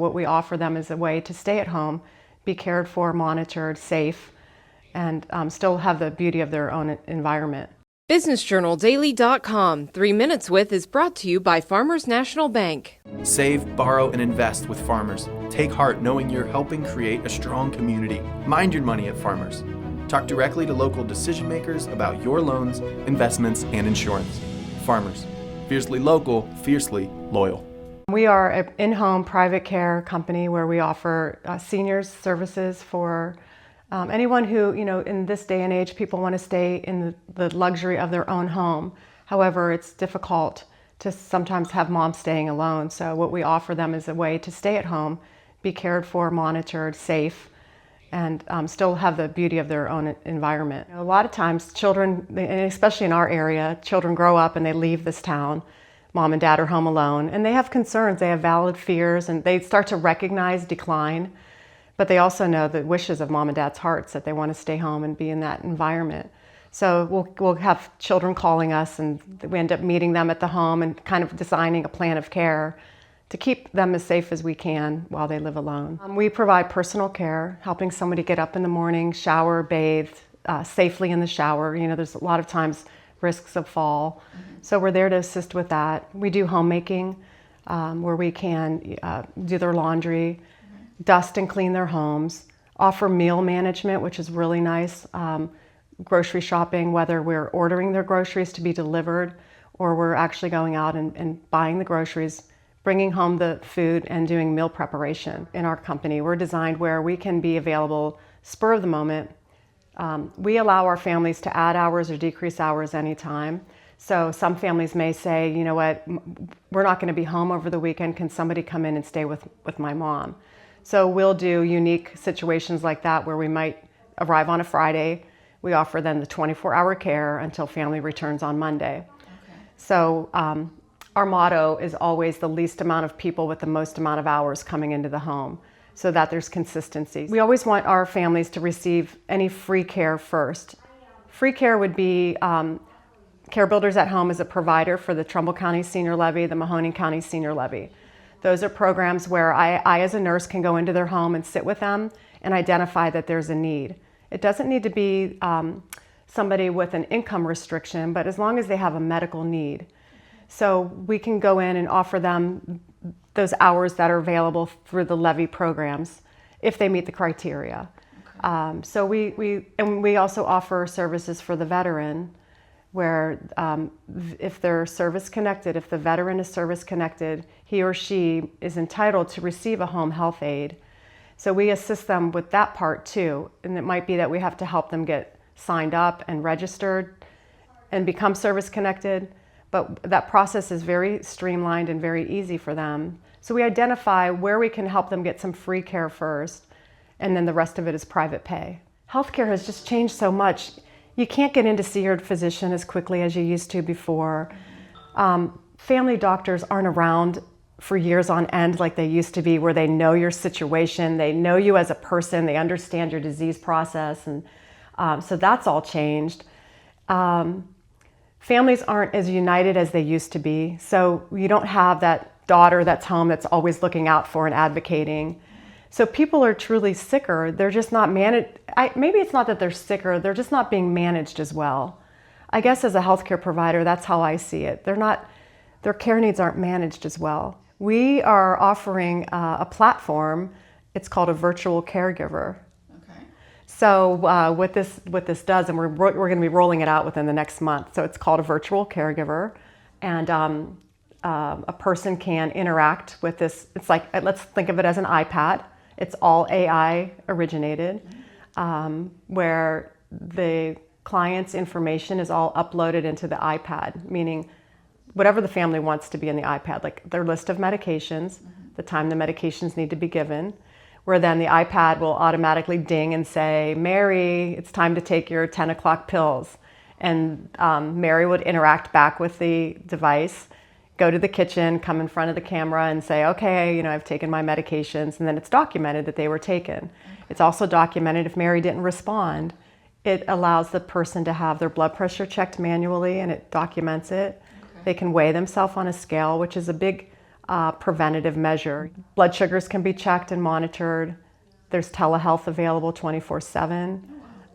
What we offer them is a way to stay at home, be cared for, monitored, safe, and still have the beauty of their own environment. BusinessJournalDaily.com 3 Minutes With is brought to you by Farmers National Bank. Save, borrow, and invest with Farmers. Take heart knowing you're helping create a strong community. Mind your money at Farmers. Talk directly to local decision makers about your loans, investments, and insurance. Farmers. Fiercely local, fiercely loyal. We are an in-home private care company where we offer seniors services for anyone who, in this day and age, people want to stay in the luxury of their own home. However, it's difficult to sometimes have moms staying alone. So what we offer them is a way to stay at home, be cared for, monitored, safe, and still have the beauty of their own environment. A lot of times children, and especially in our area, children grow up and they leave this town. Mom and dad are home alone, and they have concerns, they have valid fears, and they start to recognize decline, but they also know the wishes of mom and dad's hearts that they want to stay home and be in that environment. So we'll have children calling us, and we end up meeting them at the home and kind of designing a plan of care to keep them as safe as we can while they live alone. We provide personal care, helping somebody get up in the morning, shower, bathe, safely in the shower. There's a lot of times risks of fall. So we're there to assist with that. We do homemaking, where we can do their laundry, dust and clean their homes, offer meal management, which is really nice, grocery shopping, whether we're ordering their groceries to be delivered or we're actually going out and buying the groceries, bringing home the food and doing meal preparation. In our company, we're designed where we can be available spur of the moment. We allow our families to add hours or decrease hours anytime. So some families may say, you know what, we're not going to be home over the weekend. Can somebody come in and stay with my mom? So we'll do unique situations like that where we might arrive on a Friday. We offer them the 24-hour care until family returns on Monday. Okay. So our motto is always the least amount of people with the most amount of hours coming into the home, so that there's consistency. We always want our families to receive any free care first. Free care would be, CareBuilders at Home is a provider for the Trumbull County Senior Levy, the Mahoning County Senior Levy. Those are programs where I as a nurse can go into their home and sit with them and identify that there's a need. It doesn't need to be somebody with an income restriction, but as long as they have a medical need. So we can go in and offer them those hours that are available through the levy programs if they meet the criteria. Okay. So we also offer services for the veteran, where if they're service connected, if the veteran is service connected, he or she is entitled to receive a home health aide. So we assist them with that part too. And it might be that we have to help them get signed up and registered and become service connected. But that process is very streamlined and very easy for them. So we identify where we can help them get some free care first, and then the rest of it is private pay. Healthcare has just changed so much. You can't get in to see your physician as quickly as you used to before. Family doctors aren't around for years on end like they used to be, where they know your situation, they know you as a person, they understand your disease process, and so that's all changed. Families aren't as united as they used to be, so you don't have that daughter that's home that's always looking out for and advocating. So people are truly sicker. They're just not managed. Maybe it's not that they're sicker, they're just not being managed as well. I guess as a healthcare provider, that's how I see it. Their care needs aren't managed as well. We are offering a platform. It's called a virtual caregiver. So what this does, and we're going to be rolling it out within the next month. So it's called a virtual caregiver, and a person can interact with this. It's like, let's think of it as an iPad. It's all AI originated, where the client's information is all uploaded into the iPad, meaning whatever the family wants to be in the iPad, like their list of medications, the time the medications need to be given, where then the iPad will automatically ding and say, Mary, it's time to take your 10 o'clock pills. And Mary would interact back with the device, go to the kitchen, come in front of the camera and say, okay, I've taken my medications, and then it's documented that they were taken. Okay. It's also documented if Mary didn't respond. It allows the person to have their blood pressure checked manually, and it documents it. Okay. They can weigh themselves on a scale, which is a big a preventative measure. Blood sugars can be checked and monitored. There's telehealth available 24/7.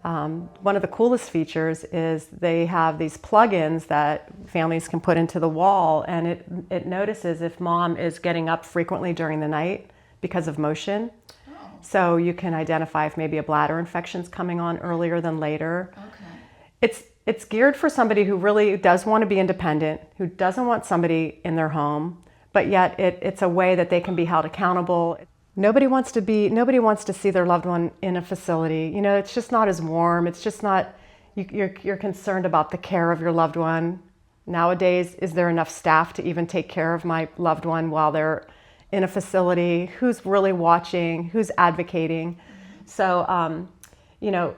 One of the coolest features is they have these plugins that families can put into the wall, and it notices if mom is getting up frequently during the night because of motion. So you can identify if maybe a bladder infection's coming on earlier than later. It's geared for somebody who really does want to be independent, who doesn't want somebody in their home, but yet it's a way that they can be held accountable. Nobody wants to see their loved one in a facility. You know, it's just not as warm. It's just not, you're concerned about the care of your loved one. Nowadays, is there enough staff to even take care of my loved one while they're in a facility? Who's really watching? Who's advocating? So, you know,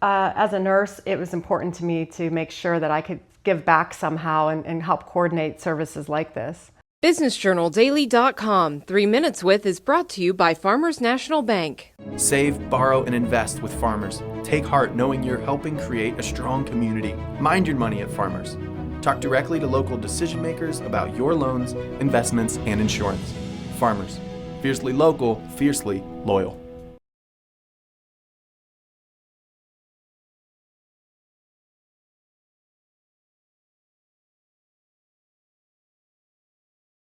as a nurse, it was important to me to make sure that I could give back somehow and help coordinate services like this. BusinessJournalDaily.com 3 Minutes With is brought to you by Farmers National Bank. Save, borrow, and invest with Farmers. Take heart knowing you're helping create a strong community. Mind your money at Farmers. Talk directly to local decision makers about your loans, investments, and insurance. Farmers. Fiercely local, fiercely loyal.